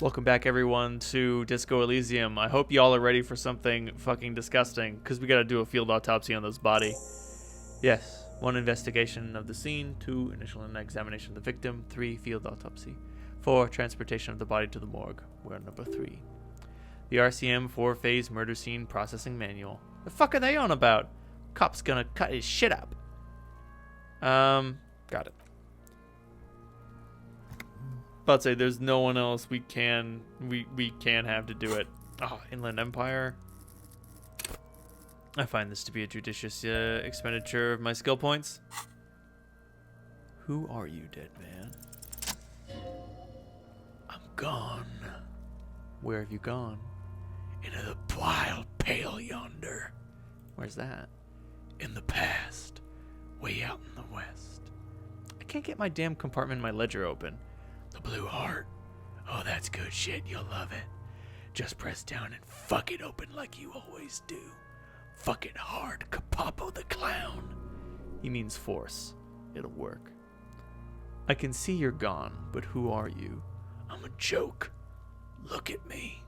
Welcome back, everyone, to Disco Elysium. I hope y'all are ready for something fucking disgusting, because we gotta do a field autopsy on this body. Yes, 1, investigation of the scene. 2, initial examination of the victim. 3, field autopsy. 4, transportation of the body to the morgue. We're on number 3. The RCM 4-phase murder scene processing manual. The fuck are they on about? Cop's gonna cut his shit up. Got it. About to say there's no one else we can have to do it. Oh, Inland Empire. I find this to be a judicious expenditure of my skill points. Who are you, dead man? I'm gone. Where have you gone? Into the wild pale yonder. Where's that? In the past. Way out in the west. I can't get my damn compartment in my ledger open. The blue heart. Oh, that's good shit. You'll love it. Just press down and fuck it open like you always do. Fuck it hard, Kapapo the clown. He means force. It'll work. I can see you're gone, but who are you? I'm a joke. Look at me.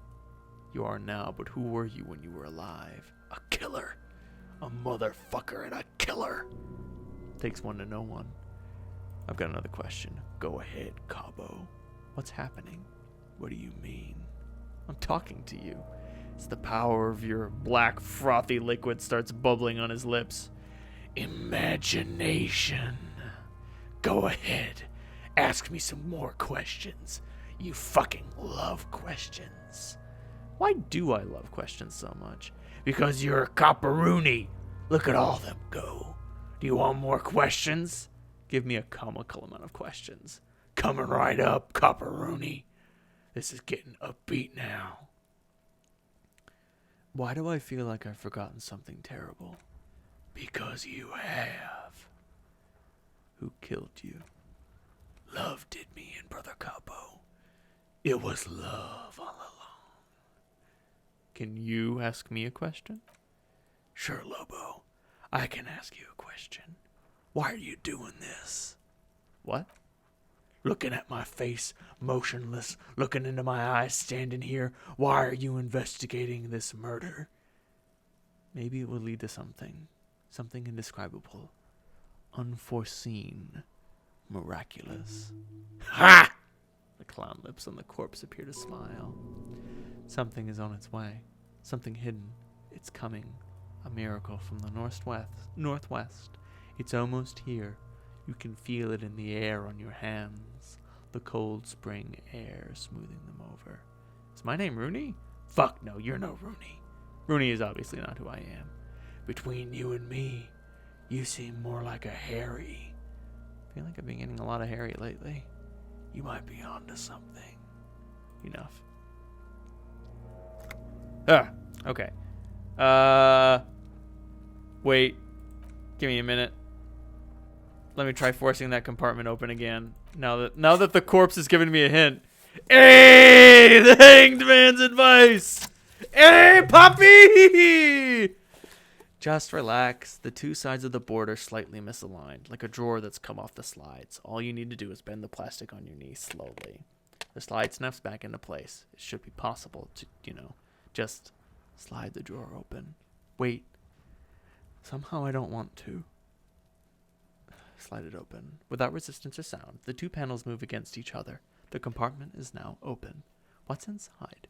You are now, but who were you when you were alive? A killer. A motherfucker and a killer. Takes one to know one. I've got another question. Go ahead, Cabo. What's happening? What do you mean? I'm talking to you. It's the power of your black, frothy liquid starts bubbling on his lips. Imagination. Go ahead. Ask me some more questions. You fucking love questions. Why do I love questions so much? Because you're a copperoony. Look at all them go. Do you want more questions? Give me a comical amount of questions. Coming right up, Copperoony. This is getting upbeat now. Why do I feel like I've forgotten something terrible? Because you have. Who killed you? Love did me in, Brother Capo. It was love all along. Can you ask me a question? Sure, Lobo. I can ask you a question. Why are you doing this? What? Looking at my face, motionless, looking into my eyes, standing here. Why are you investigating this murder? Maybe it will lead to something. Something indescribable. Unforeseen. Miraculous. Ha! The clown lips on the corpse appear to smile. Something is on its way. Something hidden. It's coming. A miracle from the northwest. It's almost here. You can feel it in the air on your hands. The cold spring air smoothing them over. Is my name Rooney? Fuck no, you're no Rooney. Rooney is obviously not who I am. Between you and me, you seem more like a Harry. I feel like I've been getting a lot of Harry lately. You might be onto something. Enough. Okay. Wait. Give me a minute. Let me try forcing that compartment open again. Now that the corpse has given me a hint. Hey, the hanged man's advice. Hey, puppy! Just relax. The two sides of the board are slightly misaligned, like a drawer that's come off the slides. All you need to do is bend the plastic on your knee slowly. The slide snaps back into place. It should be possible to, just slide the drawer open. Wait. Somehow I don't want to. Slide it open. Without resistance or sound, the two panels move against each other. The compartment is now open. What's inside?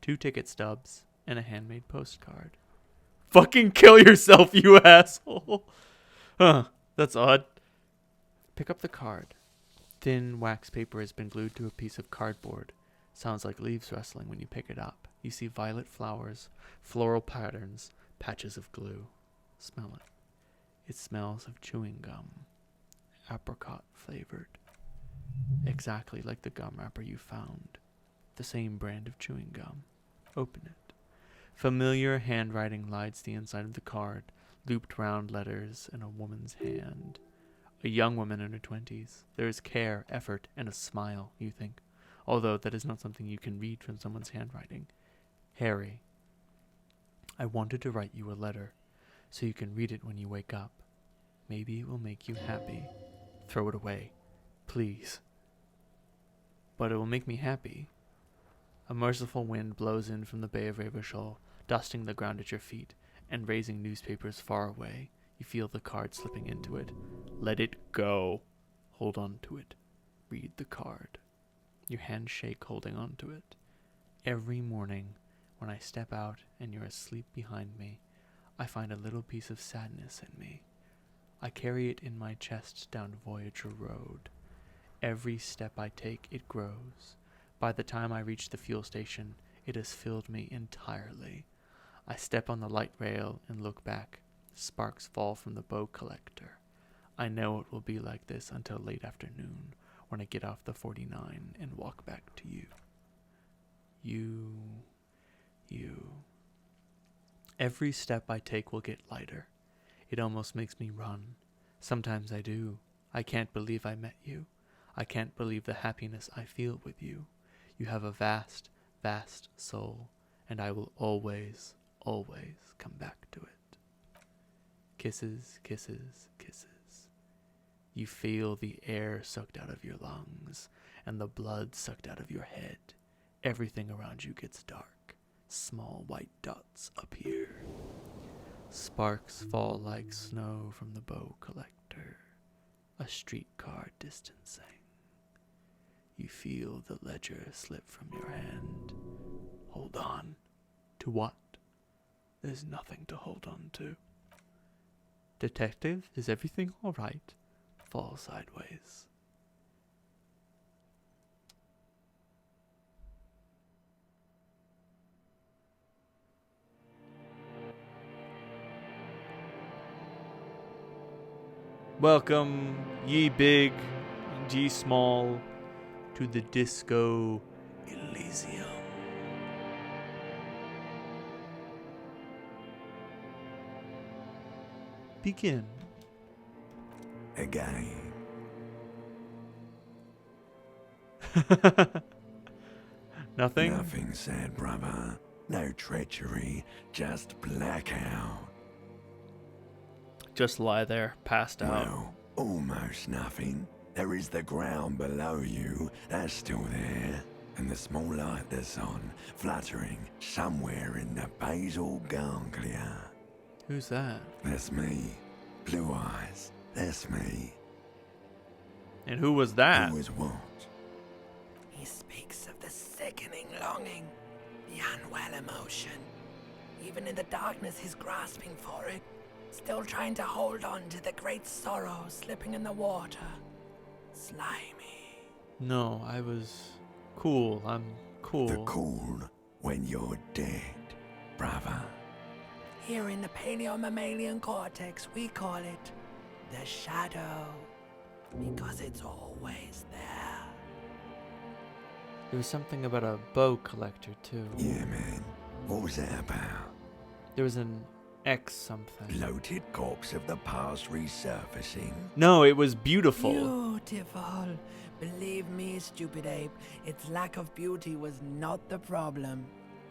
2 ticket stubs and a handmade postcard. Fucking kill yourself, you asshole! Huh, that's odd. Pick up the card. Thin wax paper has been glued to a piece of cardboard. Sounds like leaves rustling when you pick it up. You see violet flowers, floral patterns, patches of glue. Smell it. It smells of chewing gum. Apricot flavored. Exactly like the gum wrapper you found. The same brand of chewing gum. Open it. Familiar handwriting lights the inside of the card, looped round letters in a woman's hand. A young woman in her 20s. There is care, effort, and a smile, you think, although that is not something you can read from someone's handwriting. Harry, I wanted to write you a letter, so you can read it when you wake up. Maybe it will make you happy. Throw it away, please. But it will make me happy. A merciful wind blows in from the Bay of Rabershall, dusting the ground at your feet and raising newspapers far away. You feel the card slipping into it. Let it go. Hold on to it. Read the card. Your hands shake holding on to it. Every morning, when I step out and you're asleep behind me, I find a little piece of sadness in me. I carry it in my chest down Voyager Road. Every step I take, it grows. By the time I reach the fuel station, it has filled me entirely. I step on the light rail and look back. Sparks fall from the bow collector. I know it will be like this until late afternoon, when I get off the 49 and walk back to you. You. Every step I take will get lighter. It almost makes me run. Sometimes I do. I can't believe I met you. I can't believe the happiness I feel with you. You have a vast, vast soul, and I will always, always come back to it. Kisses, kisses, kisses. You feel the air sucked out of your lungs, and the blood sucked out of your head. Everything around you gets dark. Small white dots appear. Sparks fall like snow from the bow collector. A streetcar distancing. You feel the ledger slip from your hand. Hold on. To what? There's nothing to hold on to. Detective, is everything all right? Fall sideways. Welcome, ye big and ye small, to the disco Elysium. Begin. Again. Nothing? Nothing sad, brother. No treachery, just blackout. Just lie there, passed out. Well, almost nothing. There is the ground below you, that's still there. And the small light that's on, fluttering somewhere in the basal ganglia. Who's that? That's me. Blue eyes, that's me. And who was that? Who is what? He speaks of the sickening longing, the unwell emotion. Even in the darkness he's grasping for it, still trying to hold on to the great sorrow slipping in the water. Slimy. No, I was cool. I'm cool. The cool when you're dead, brother. Here in the paleo-mammalian cortex, we call it the shadow, because it's always there. There was something about a bow collector, too. Yeah, man. What was that about? There was an X something. Bloated corpse of the past resurfacing. No, it was beautiful. Beautiful. Believe me, stupid ape, its lack of beauty was not the problem.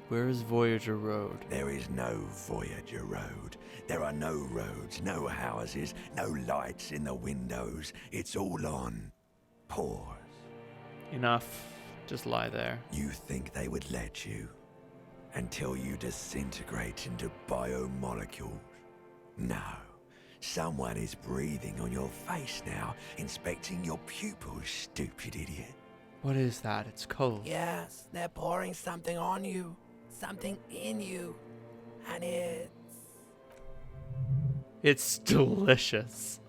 Where is Voyager Road? There is no Voyager Road. There are no roads, no houses, no lights in the windows. It's all on pause. Enough. Just lie there. You think they would let you? Until you disintegrate into biomolecules? No. Someone is breathing on your face now, inspecting your pupils, stupid idiot. What is that? It's cold. Yes, they're pouring something on you, something in you, and It's delicious.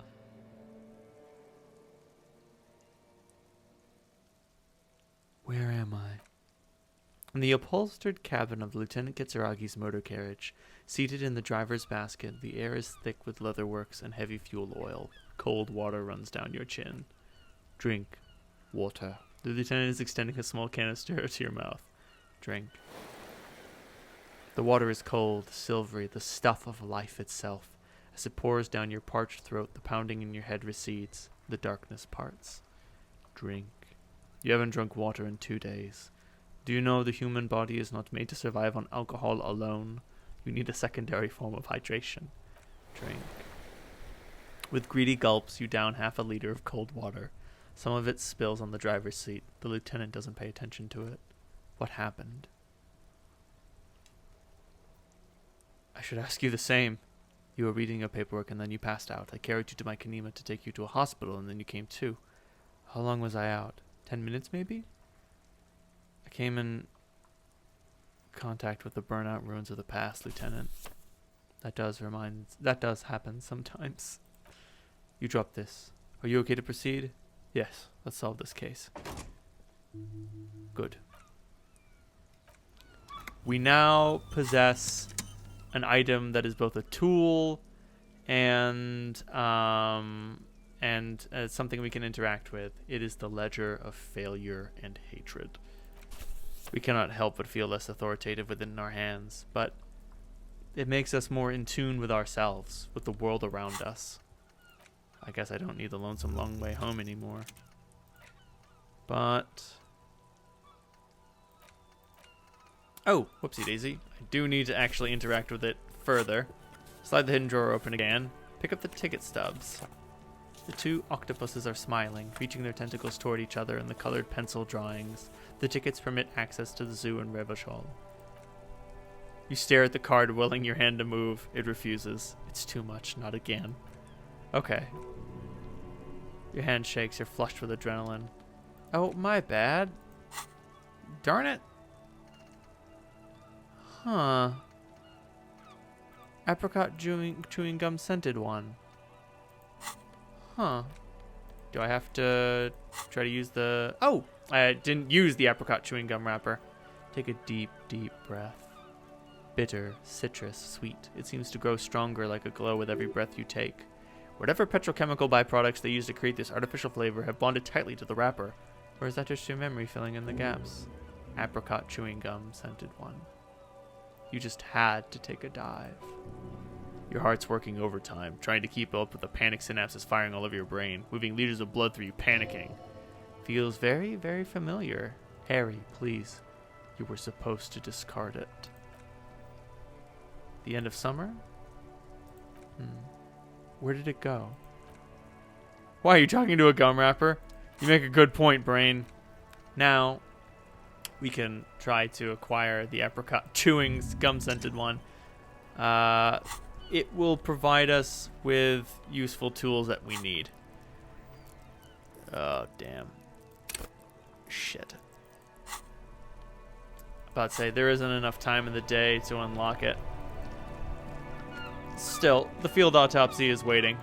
Where am I? In the upholstered cabin of Lieutenant Kitsuragi's motor carriage, seated in the driver's basket, the air is thick with leatherworks and heavy fuel oil. Cold water runs down your chin. Drink. Water. The lieutenant is extending a small canister to your mouth. Drink. The water is cold, silvery, the stuff of life itself. As it pours down your parched throat, the pounding in your head recedes. The darkness parts. Drink. You haven't drunk water in 2 days. Do you know the human body is not made to survive on alcohol alone? You need a secondary form of hydration. Drink. With greedy gulps, you down half a liter of cold water. Some of it spills on the driver's seat. The lieutenant doesn't pay attention to it. What happened? I should ask you the same. You were reading your paperwork and then you passed out. I carried you to my Kanema to take you to a hospital and then you came to. How long was I out? 10 minutes maybe? I came in contact with the burnout ruins of the past, Lieutenant. That does happen sometimes. You dropped this. Are you okay to proceed? Yes, let's solve this case. Good. We now possess an item that is both a tool and something we can interact with. It is the Ledger of Failure and Hatred. We cannot help but feel less authoritative within our hands, but it makes us more in tune with ourselves, with the world around us. I guess I don't need the lonesome long way home anymore. But... oh, whoopsie daisy. I do need to actually interact with it further. Slide the hidden drawer open again. Pick up the ticket stubs. The two octopuses are smiling, reaching their tentacles toward each other in the colored pencil drawings. The tickets permit access to the zoo in Revachol. You stare at the card, willing your hand to move. It refuses. It's too much, not again. Okay. Your hand shakes, you're flushed with adrenaline. Oh, my bad. Darn it. Huh. Apricot chewing gum scented one. Huh. Do I have to try to use the... oh! I didn't use the apricot chewing gum wrapper. Take a deep, deep breath. Bitter, citrus, sweet. It seems to grow stronger like a glow with every breath you take. Whatever petrochemical byproducts they use to create this artificial flavor have bonded tightly to the wrapper. Or is that just your memory filling in the gaps? Apricot chewing gum scented one. You just had to take a dive. Your heart's working overtime, trying to keep up with the panic synapses firing all over your brain, moving liters of blood through you, panicking. Feels very, very familiar. Harry, please. You were supposed to discard it. The end of summer? Where did it go? Why are you talking to a gum wrapper? You make a good point, brain. Now, we can try to acquire the apricot chewing gum scented one. It will provide us with useful tools that we need. Oh, damn. Shit. About to say, there isn't enough time in the day to unlock it. Still, the field autopsy is waiting.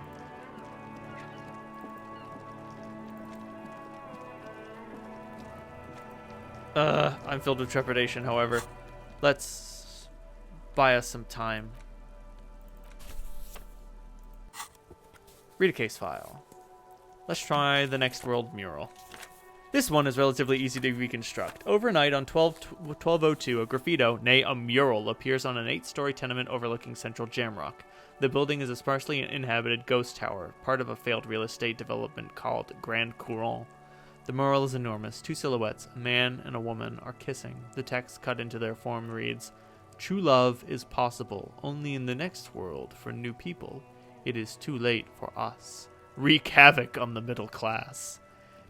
I'm filled with trepidation, however. Let's buy us some time. Read a case file. Let's try the Next World mural. This one is relatively easy to reconstruct. Overnight on 1202, a graffito, nay a mural, appears on an 8-story tenement overlooking central Jamrock. The building is a sparsely inhabited ghost tower, part of a failed real estate development called Grand Couronne. The mural is enormous. 2 silhouettes, a man and a woman, are kissing. The text cut into their form reads, "True love is possible only in the next world for new people. It is too late for us. Wreak havoc on the middle class."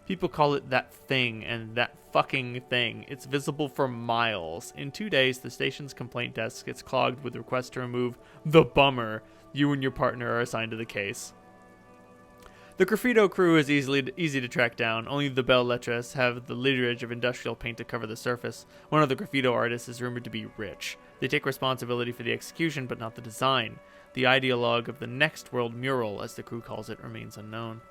People call it that thing and that fucking thing. It's visible for miles. In 2 days, the station's complaint desk gets clogged with requests to remove the bummer. You and your partner are assigned to the case. The graffito crew is easy to track down. Only the belles lettres have the litterage of industrial paint to cover the surface. One of the graffito artists is rumored to be rich. They take responsibility for the execution, but not the design. The ideologue of the Next World mural, as the crew calls it, remains unknown.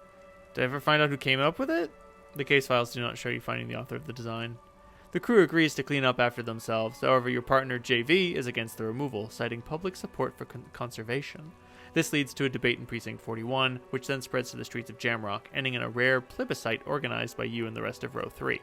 Did I ever find out who came up with it? The case files do not show you finding the author of the design. The crew agrees to clean up after themselves. However, your partner, JV, is against the removal, citing public support for conservation. This leads to a debate in Precinct 41, which then spreads to the streets of Jamrock, ending in a rare plebiscite organized by you and the rest of Row 3.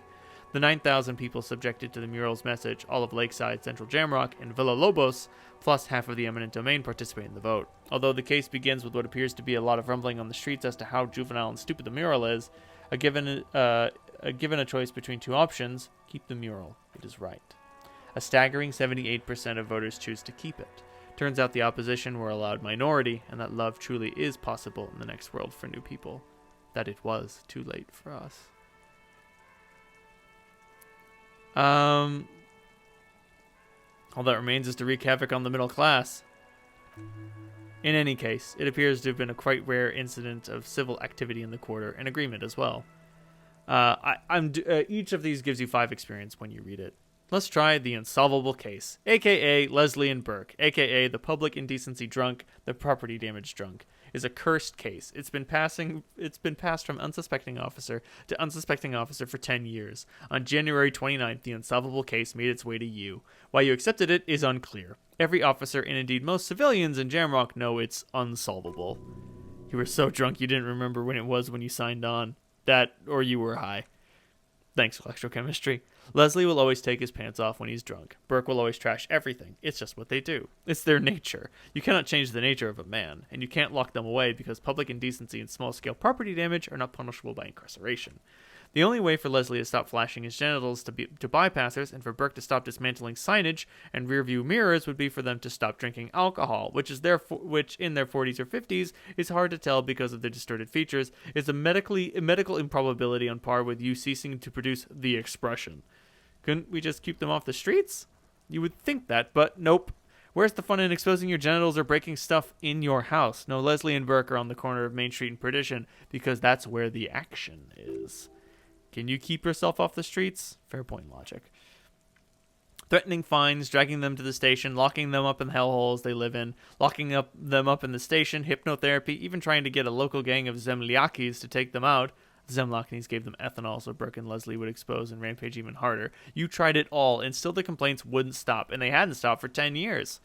The 9,000 people subjected to the mural's message, all of Lakeside, Central Jamrock, and Villa Lobos, plus half of the eminent domain, participate in the vote. Although the case begins with what appears to be a lot of rumbling on the streets as to how juvenile and stupid the mural is, given a choice between 2 options, keep the mural. It is right. A staggering 78% of voters choose to keep it. Turns out the opposition were a loud minority, and that love truly is possible in the next world for new people. That it was too late for us. All that remains is to wreak havoc on the middle class. In any case, it appears to have been a quite rare incident of civil activity in the quarter, and agreement as well. Each of these gives you 5 experience when you read it. Let's try the unsolvable case, aka Leslie and Burke, aka the public indecency drunk, the property damage drunk, is a cursed case. It's been passed from unsuspecting officer to unsuspecting officer for 10 years. On January 29th, the unsolvable case made its way to you. Why you accepted it is unclear. Every officer, and indeed most civilians in Jamrock, know it's unsolvable. You were so drunk you didn't remember when it was when you signed on. That, or you were high. Thanks, electrochemistry. Leslie will always take his pants off when he's drunk. Burke will always trash everything. It's just what they do. It's their nature. You cannot change the nature of a man, and you can't lock them away because public indecency and small-scale property damage are not punishable by incarceration. The only way for Leslie to stop flashing his genitals to bypassers and for Burke to stop dismantling signage and rearview mirrors would be for them to stop drinking alcohol, which in their 40s or 50s is hard to tell because of their distorted features, is a medical improbability on par with you ceasing to produce the expression. Couldn't we just keep them off the streets? You would think that, but nope. Where's the fun in exposing your genitals or breaking stuff in your house? No, Leslie and Burke are on the corner of Main Street and Perdition because that's where the action is. Can you keep yourself off the streets? Fair point logic. Threatening fines, dragging them to the station, locking them up in the hellholes they live in, locking them up in the station, hypnotherapy, even trying to get a local gang of Zemliakis to take them out. Zemliakis gave them ethanol so Burke and Leslie would expose and rampage even harder. You tried it all, and still the complaints wouldn't stop, and they hadn't stopped for 10 years.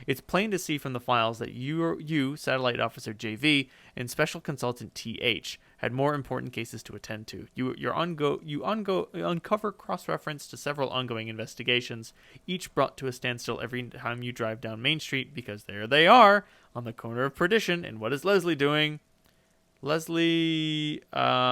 It's plain to see from the files that you, Satellite Officer JV, and Special Consultant TH had more important cases to attend to. You uncover cross-reference to several ongoing investigations, each brought to a standstill every time you drive down Main Street, because there they are, on the corner of Perdition, and what is Leslie doing? Leslie was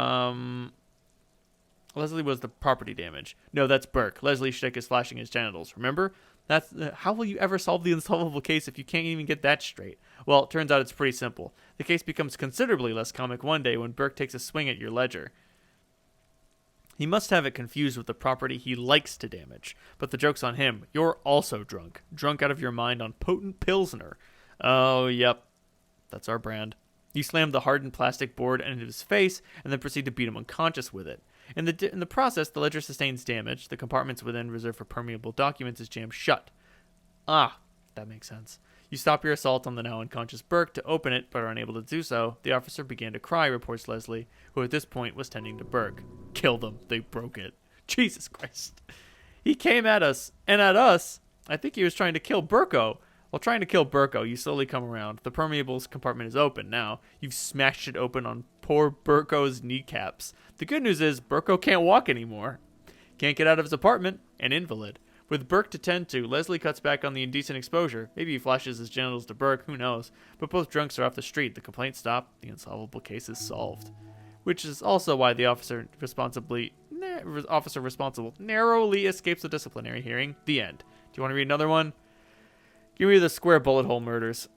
the property damage. No, that's Burke. Leslie Schtick is flashing his genitals, remember? That's how will you ever solve the unsolvable case if you can't even get that straight? Well, it turns out it's pretty simple. The case becomes considerably less comic one day when Burke takes a swing at your ledger. He must have it confused with the property he likes to damage. But the joke's on him. You're also drunk. Drunk out of your mind on potent Pilsner. Oh, yep. That's our brand. You slam the hardened plastic board into his face and then proceed to beat him unconscious with it. In the process, the ledger sustains damage. The compartments within reserved for permeable documents is jammed shut. Ah, that makes sense. You stop your assault on the now unconscious Burke to open it, but are unable to do so. The officer began to cry, reports Leslie, who at this point was tending to Burke. Kill them. They broke it. Jesus Christ. He came at us, and at us, I think he was trying to kill Burko. While trying to kill Burko, you slowly come around. The permeables compartment is open now. You've smashed it open on poor Burko's kneecaps. The good news is Burko can't walk anymore. Can't get out of his apartment. An invalid. With Burke to tend to, Leslie cuts back on the indecent exposure. Maybe he flashes his genitals to Burke, who knows. But both drunks are off the street. The complaint stopped. The unsolvable case is solved. Which is also why the officer responsible narrowly escapes a disciplinary hearing. The end. Do you want to read another one? Give me the square bullet hole murders.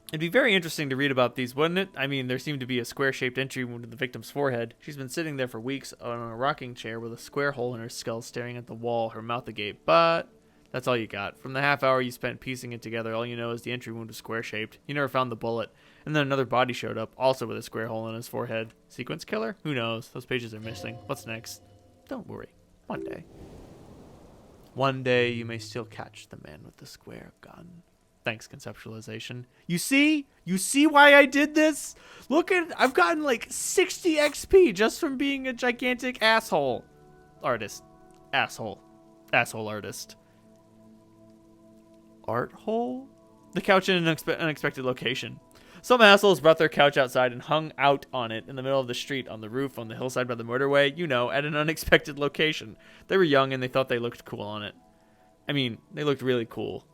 It'd be very interesting to read about these, wouldn't it? I mean, there seemed to be a square-shaped entry wound in the victim's forehead. She's been sitting there for weeks on a rocking chair with a square hole in her skull staring at the wall, her mouth agape. But that's all you got. From the half hour you spent piecing it together, all you know is the entry wound was square-shaped. You never found the bullet. And then another body showed up, also with a square hole in his forehead. Sequence killer? Who knows? Those pages are missing. What's next? Don't worry. One day. One day you may still catch the man with the square gun. Thanks, conceptualization. You see? You see why I did this? Look at, I've gotten like 60 XP just from being a gigantic asshole. Artist. Asshole. Asshole artist. Art hole? The couch in an unexpected location. Some assholes brought their couch outside and hung out on it in the middle of the street, on the roof, on the hillside by the motorway, you know, at an unexpected location. They were young and they thought they looked cool on it. I mean, they looked really cool.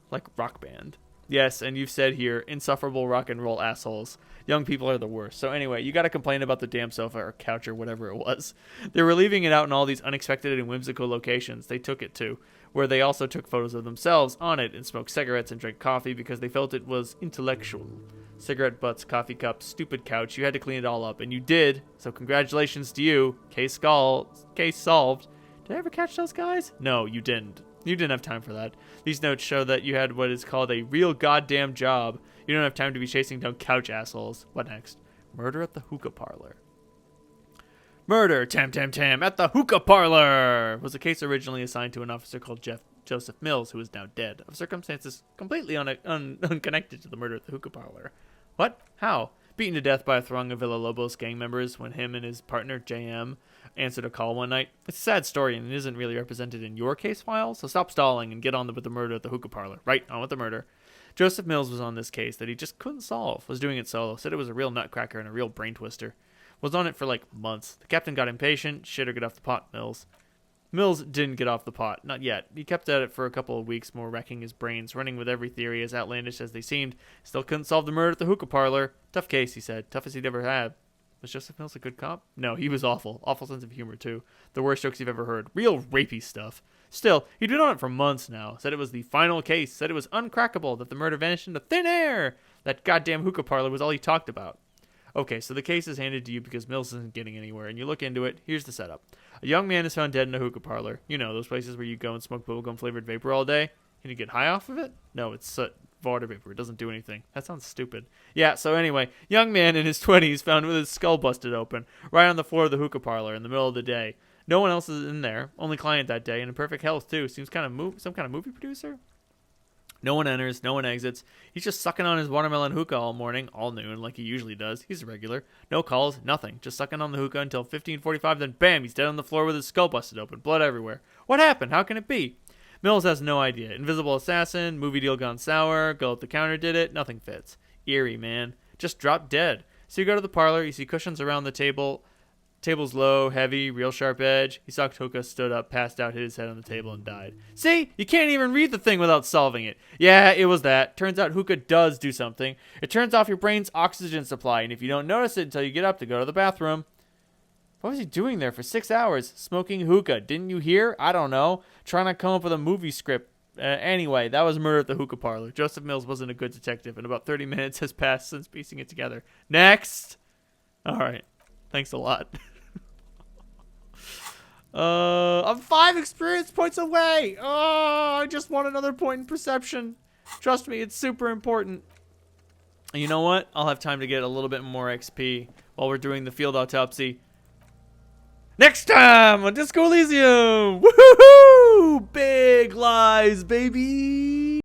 Like Rock Band. Yes, and you've said here, insufferable rock and roll assholes. Young people are the worst. So anyway, you gotta complain about the damn sofa or couch or whatever it was. They were leaving it out in all these unexpected and whimsical locations they took it to, where they also took photos of themselves on it and smoked cigarettes and drank coffee because they felt it was intellectual. Cigarette butts, coffee cups, stupid couch. You had to clean it all up, and you did. So congratulations to you. Case solved. Did I ever catch those guys? No, you didn't. You didn't have time for that. These notes show that you had what is called a real goddamn job. You don't have time to be chasing down couch assholes. What next? Murder at the hookah parlor. Murder, tam, at the hookah parlor was a case originally assigned to an officer called Joseph Mills, who is now dead, of circumstances completely unconnected to the murder at the hookah parlor. What? How? Beaten to death by a throng of Villalobos gang members when him and his partner, JM, answered a call one night. It's a sad story, and it isn't really represented in your case file, so stop stalling and get on with the murder at the hookah parlor. Right, on with the murder. Joseph Mills was on this case that he just couldn't solve, was doing it solo, said it was a real nutcracker and a real brain twister. Was on it for like months. The captain got impatient. Shit or get off the pot, Mills. Mills didn't get off the pot. Not yet. He kept at it for a couple of weeks more, wrecking his brains, running with every theory as outlandish as they seemed. Still couldn't solve the murder at the hookah parlor. Tough case, he said. Toughest he'd ever had. Was Joseph Mills a good cop? No, he was awful. Awful sense of humor, too. The worst jokes you've ever heard. Real rapey stuff. Still, he'd been on it for months now. Said it was the final case. Said it was uncrackable. That the murder vanished into thin air. That goddamn hookah parlor was all he talked about. Okay, so the case is handed to you because Mills isn't getting anywhere, and you look into it. Here's the setup. A young man is found dead in a hookah parlor. You know, those places where you go and smoke bubblegum-flavored vapor all day. Can you get high off of it? No, it's soot. Water vapor. It doesn't do anything. That sounds stupid. Yeah, so anyway, young man in his 20s found with his skull busted open, right on the floor of the hookah parlor in the middle of the day. No one else is in there. Only client that day, and in perfect health, too. Seems some kind of movie producer? No one enters, no one exits. He's just sucking on his watermelon hookah all morning, all noon, like he usually does. He's a regular. No calls, nothing. Just sucking on the hookah until 15:45, then bam, he's dead on the floor with his skull busted open, blood everywhere. What happened? How can it be? Mills has no idea. Invisible assassin, movie deal gone sour, girl at the counter did it, nothing fits. Eerie, man. Just dropped dead. So you go to the parlor, you see cushions around the table. Table's low, heavy, real sharp edge. He saw hookah, stood up, passed out, hit his head on the table, and died. See? You can't even read the thing without solving it. Yeah, it was that. Turns out hookah does do something. It turns off your brain's oxygen supply, and if you don't notice it until you get up to go to the bathroom. What was he doing there for 6 hours? Smoking hookah. Didn't you hear? I don't know. Trying to come up with a movie script. Anyway, that was murder at the hookah parlor. Joseph Mills wasn't a good detective, and about 30 minutes has passed since piecing it together. Next! Alright. Thanks a lot. I'm 5 experience points away. Oh, I just want another point in perception. Trust me, it's super important. And you know what? I'll have time to get a little bit more XP while we're doing the field autopsy. Next time on Disco Elysium! Woohoo! Big lies, baby!